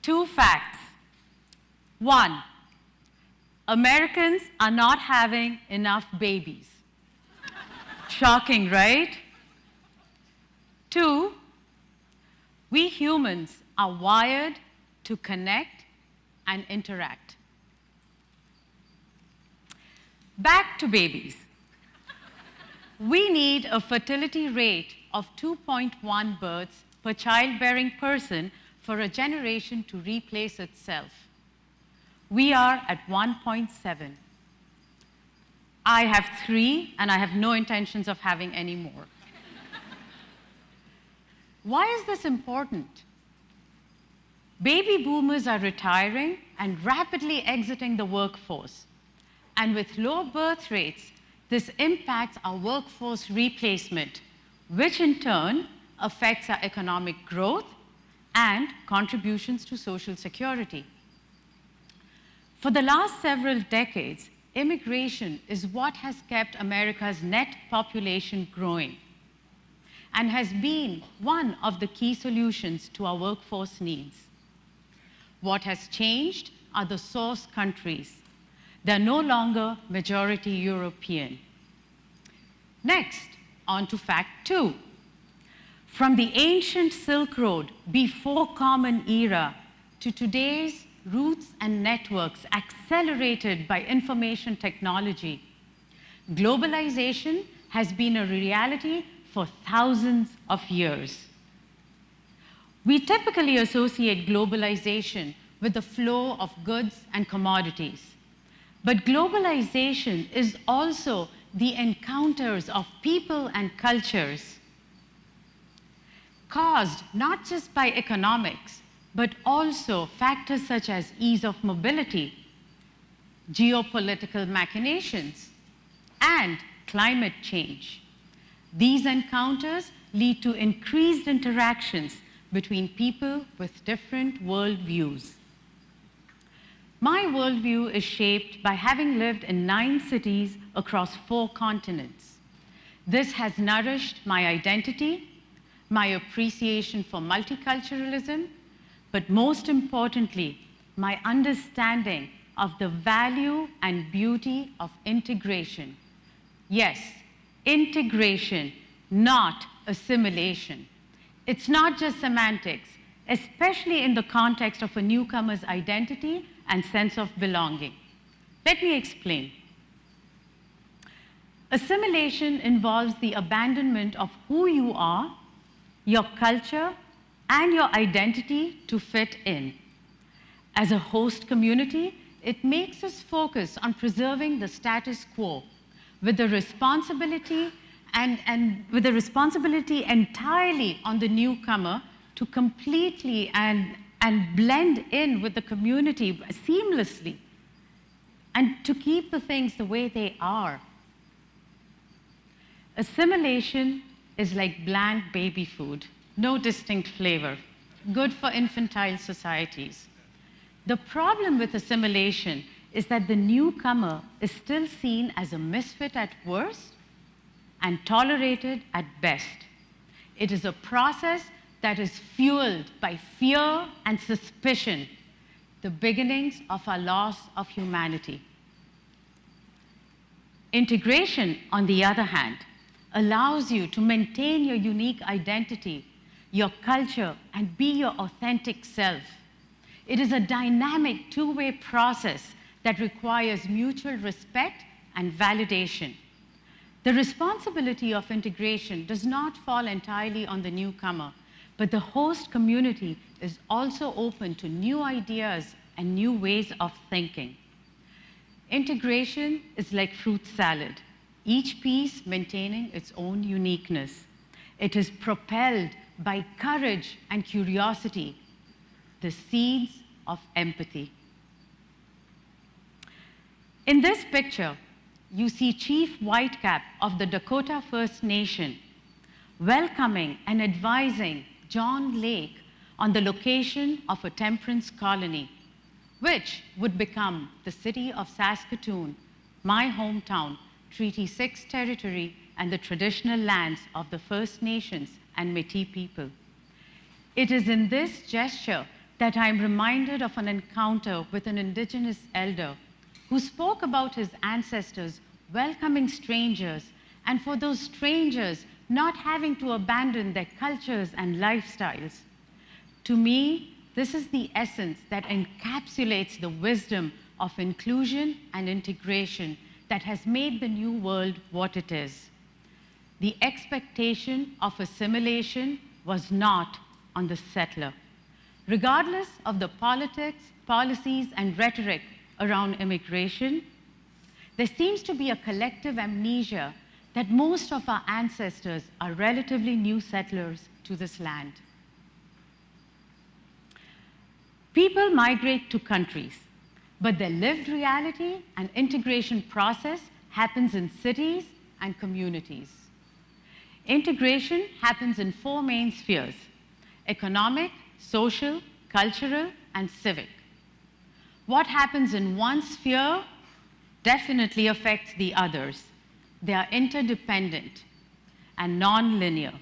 2 facts. 1, Americans are not having enough babies. Shocking, right? 2, we humans are wired to connect and interact. Back to babies. We need a fertility rate of 2.1 births per childbearing person for a generation to replace itself. We are at 1.7. I have 3, and I have no intentions of having any more. Why is this important? Baby boomers are retiring and rapidly exiting the workforce. And with low birth rates, this impacts our workforce replacement, which in turn affects our economic growth and contributions to social security. For the last several decades, immigration is what has kept America's net population growing and has been one of the key solutions to our workforce needs. What has changed are the source countries. They're no longer majority European. Next, on to fact 2. From the ancient Silk Road before Common Era to today's routes and networks accelerated by information technology, globalization has been a reality for thousands of years. We typically associate globalization with the flow of goods and commodities. But globalization is also the encounters of people and cultures, caused not just by economics, but also factors such as ease of mobility, geopolitical machinations, and climate change. These encounters lead to increased interactions between people with different worldviews. My worldview is shaped by having lived in 9 cities across 4 continents. This has nourished my identity, my appreciation for multiculturalism, but most importantly, my understanding of the value and beauty of integration. Yes, integration, not assimilation. It's not just semantics, especially in the context of a newcomer's identity and sense of belonging. Let me explain. Assimilation involves the abandonment of who you are, your culture, and your identity to fit in. As a host community, it makes us focus on preserving the status quo with the responsibility entirely on the newcomer to completely and blend in with the community seamlessly and to keep the things the way they are. Assimilation is like bland baby food, no distinct flavor, good for infantile societies. The problem with assimilation is that the newcomer is still seen as a misfit at worst and tolerated at best. It is a process that is fueled by fear and suspicion, the beginnings of our loss of humanity. Integration, on the other hand, allows you to maintain your unique identity, your culture, and be your authentic self. It is a dynamic two-way process that requires mutual respect and validation. The responsibility of integration does not fall entirely on the newcomer, but the host community is also open to new ideas and new ways of thinking. Integration is like fruit salad, each piece maintaining its own uniqueness. It is propelled by courage and curiosity, the seeds of empathy. In this picture, you see Chief Whitecap of the Dakota First Nation welcoming and advising John Lake on the location of a temperance colony, which would become the City of Saskatoon, my hometown, Treaty 6 territory, and the traditional lands of the First Nations and Métis people. It is in this gesture that I'm reminded of an encounter with an Indigenous elder who spoke about his ancestors welcoming strangers, and for those strangers not having to abandon their cultures and lifestyles. To me, this is the essence that encapsulates the wisdom of inclusion and integration that has made the New World what it is. The expectation of assimilation was not on the settler. Regardless of the politics, policies, and rhetoric around immigration, there seems to be a collective amnesia that most of our ancestors are relatively new settlers to this land. People migrate to countries, but their lived reality and integration process happens in cities and communities. Integration happens in 4 main spheres: economic, social, cultural, and civic. What happens in one sphere definitely affects the others. They are interdependent and non-linear.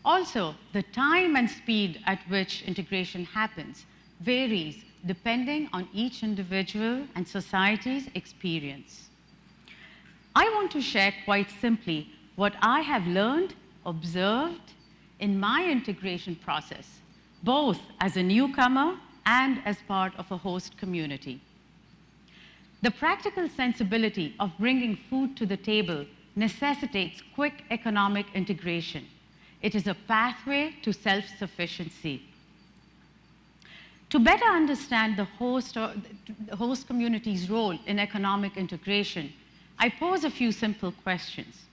Also, the time and speed at which integration happens varies depending on each individual and society's experience. I want to share quite simply what I have learned, observed in my integration process, both as a newcomer and as part of a host community. The practical sensibility of bringing food to the table necessitates quick economic integration. It is a pathway to self-sufficiency. To better understand the host community's role in economic integration, I pose a few simple questions.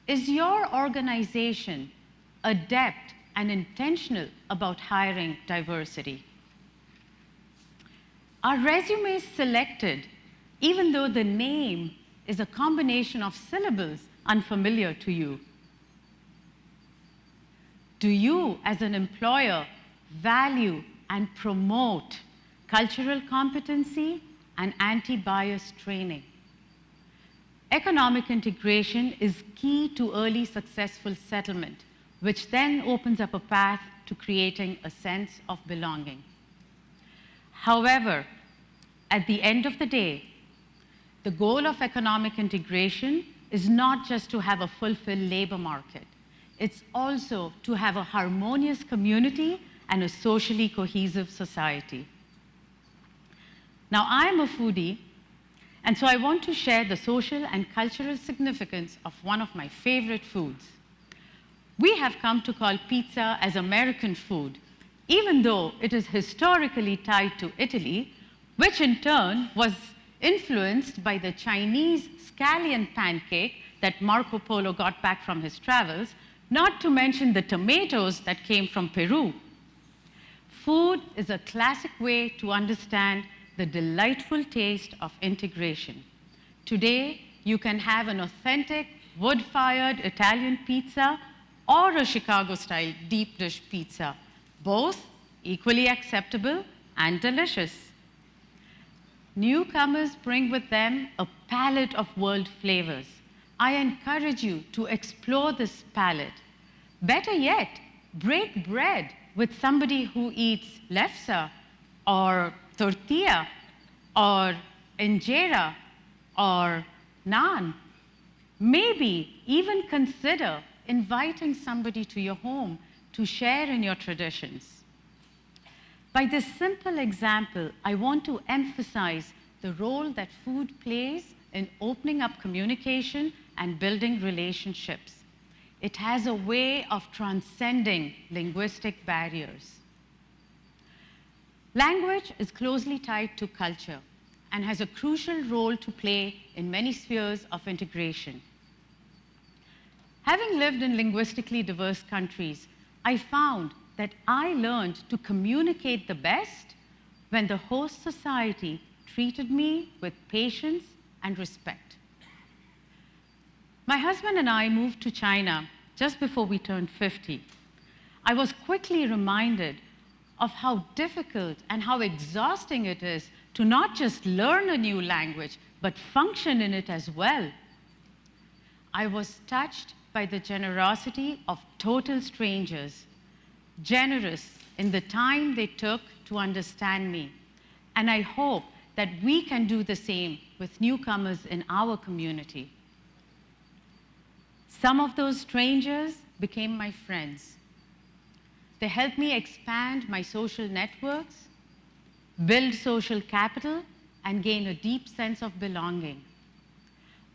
Is your organization adept and intentional about hiring diversity? Are resumes selected even though the name is a combination of syllables unfamiliar to you? Do you, as an employer, value and promote cultural competency and anti-bias training? Economic integration is key to early successful settlement, which then opens up a path to creating a sense of belonging. However, at the end of the day, the goal of economic integration is not just to have a fulfilled labor market. It's also to have a harmonious community and a socially cohesive society. Now, I'm a foodie, and so I want to share the social and cultural significance of one of my favorite foods. We have come to call pizza as American food, even though it is historically tied to Italy, which in turn was influenced by the Chinese scallion pancake that Marco Polo got back from his travels, not to mention the tomatoes that came from Peru. Food is a classic way to understand the delightful taste of integration. Today, you can have an authentic wood-fired Italian pizza or a Chicago-style deep dish pizza, both equally acceptable and delicious. Newcomers bring with them a palette of world flavors. I encourage you to explore this palette. Better yet, break bread with somebody who eats lefse or tortilla or injera or naan. Maybe even consider inviting somebody to your home to share in your traditions. By this simple example, I want to emphasize the role that food plays in opening up communication and building relationships. It has a way of transcending linguistic barriers. Language is closely tied to culture and has a crucial role to play in many spheres of integration. Having lived in linguistically diverse countries, I found that I learned to communicate the best when the host society treated me with patience and respect. My husband and I moved to China just before we turned 50. I was quickly reminded of how difficult and how exhausting it is to not just learn a new language, but function in it as well. I was touched by the generosity of total strangers, generous in the time they took to understand me. And I hope that we can do the same with newcomers in our community. Some of those strangers became my friends. They helped me expand my social networks, build social capital, and gain a deep sense of belonging.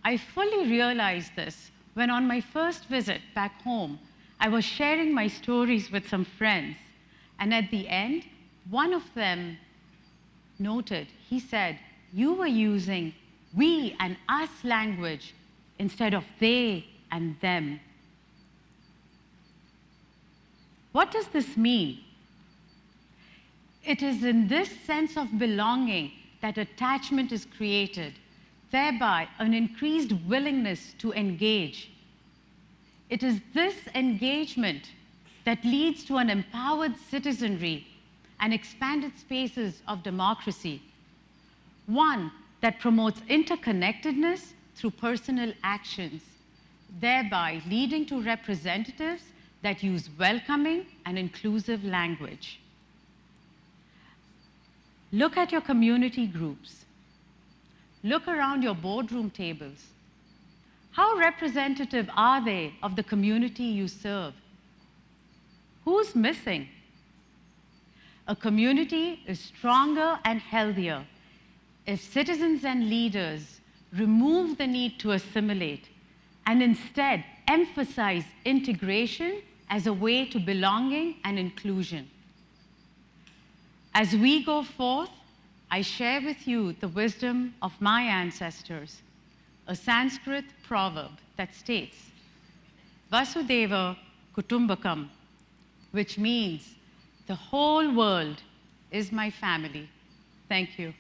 I fully realized this when on my first visit back home, I was sharing my stories with some friends, and at the end, one of them noted, he said, "You were using we and us language instead of they and them." What does this mean? It is in this sense of belonging that attachment is created, thereby an increased willingness to engage. It is this engagement that leads to an empowered citizenry and expanded spaces of democracy, one that promotes interconnectedness through personal actions, thereby leading to representatives that use welcoming and inclusive language. Look at your community groups. Look around your boardroom tables. How representative are they of the community you serve? Who's missing? A community is stronger and healthier if citizens and leaders remove the need to assimilate and instead emphasize integration as a way to belonging and inclusion. As we go forth, I share with you the wisdom of my ancestors, a Sanskrit proverb that states, Vasudeva Kutumbakam, which means the whole world is my family. Thank you.